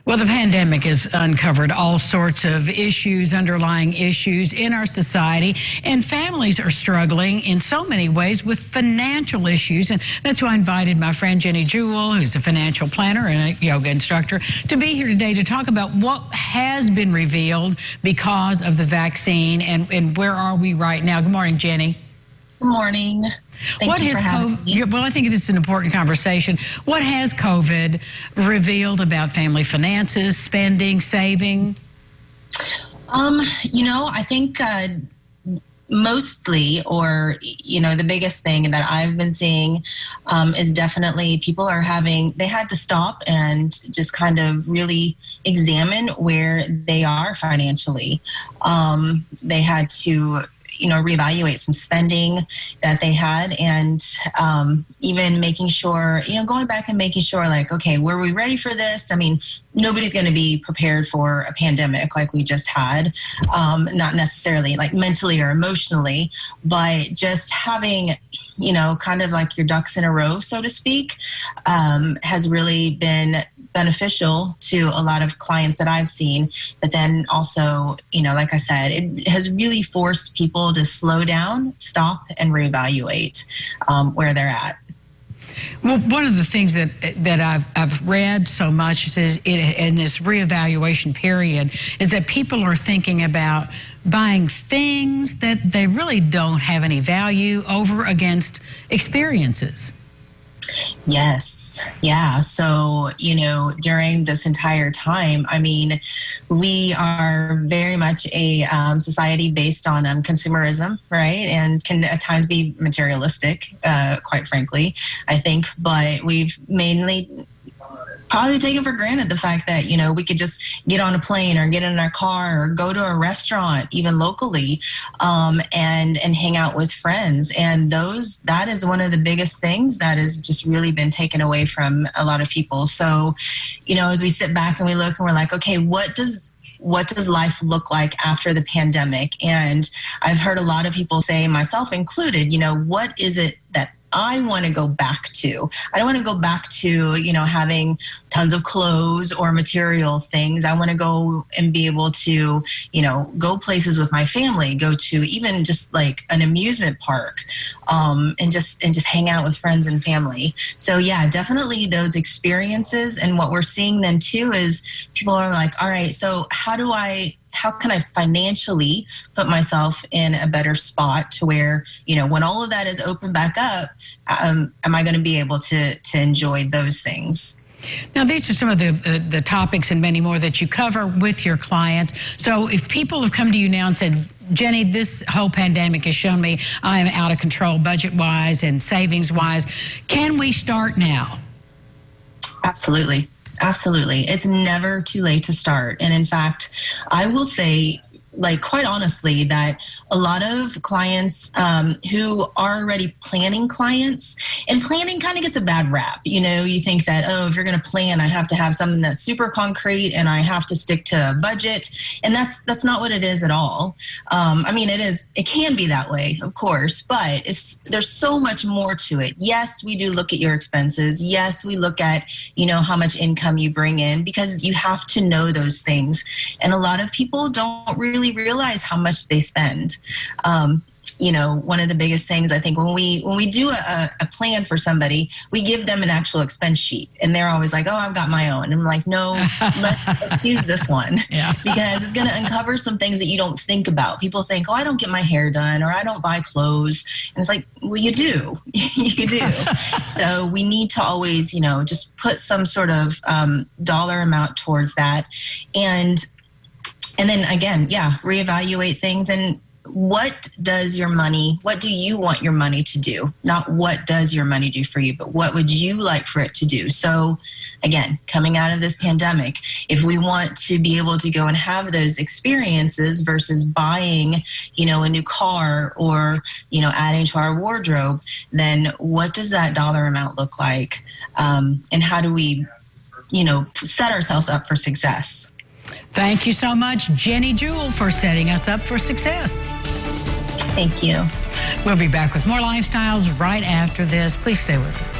Well, the pandemic has uncovered all sorts of issues, underlying issues in our society, and families are struggling in so many ways with financial issues. And that's why I invited my friend Jenni Juhl, who's a financial planner and a yoga instructor, to be here today to talk about what has been revealed because of the vaccine and where are we right now. Good morning, Jenni. Good morning. Thank you for having me. Well, I think this is an important conversation. What has COVID revealed about family finances, spending, saving? I think mostly, or, the biggest thing that I've been seeing is definitely people they had to stop and just kind of really examine where they are financially. They had to reevaluate some spending that they had, and even making sure, going back and making sure, like, okay, were we ready for this? I mean, nobody's going to be prepared for a pandemic like we just had, not necessarily like mentally or emotionally, but just having, kind of like your ducks in a row, so to speak, has really been beneficial to a lot of clients that I've seen. But then also, like I said, it has really forced people to slow down, stop, and reevaluate where they're at. Well, one of the things that I've read so much is in this reevaluation period is that people are thinking about buying things that they really don't have any value over against experiences. Yes. Yeah. So, during this entire time, I mean, we are very much a society based on consumerism, right? And can at times be materialistic, quite frankly, I think. But we've mainly probably taken for granted the fact that, we could just get on a plane or get in our car or go to a restaurant, even locally, and hang out with friends. And that is one of the biggest things that has just really been taken away from a lot of people. So, as we sit back and we look and we're like, okay, what does life look like after the pandemic? And I've heard a lot of people say, myself included, what is it that I want to go back to? I don't want to go back to, having tons of clothes or material things. I want to go and be able to, go places with my family, go to even just like an amusement park, and just hang out with friends and family. So yeah, definitely those experiences. And what we're seeing then too is people are like, all right, so how can I financially put myself in a better spot to where, when all of that is open back up, am I going to be able to enjoy those things? Now, these are some of the topics and many more that you cover with your clients. So if people have come to you now and said, Jenni, this whole pandemic has shown me I am out of control budget-wise and savings-wise, can we start now? Absolutely. Absolutely. It's never too late to start. And in fact, I will say, like, quite honestly, that a lot of clients who are already planning clients, and planning kind of gets a bad rap. You think that, oh, if you're going to plan, I have to have something that's super concrete and I have to stick to a budget. And that's not what it is at all. I mean, it can be that way, of course, but there's so much more to it. Yes, we do look at your expenses. Yes, we look at, how much income you bring in, because you have to know those things. And a lot of people don't really realize how much they spend. One of the biggest things, I think, when we do a plan for somebody, we give them an actual expense sheet, and they're always like, oh, I've got my own. And I'm like, no, let's use this one. Yeah. Because it's going to uncover some things that you don't think about. People think, oh, I don't get my hair done, or I don't buy clothes. And it's like, well, you do. You do. So we need to always, just put some sort of dollar amount towards that. And then again, reevaluate things. And what do you want your money to do? Not what does your money do for you, but what would you like for it to do? So again, coming out of this pandemic, if we want to be able to go and have those experiences versus buying, a new car or, adding to our wardrobe, then what does that dollar amount look like? And how do we, set ourselves up for success? Thank you so much, Jenni Juhl, for setting us up for success. Thank you. We'll be back with more lifestyles right after this. Please stay with us.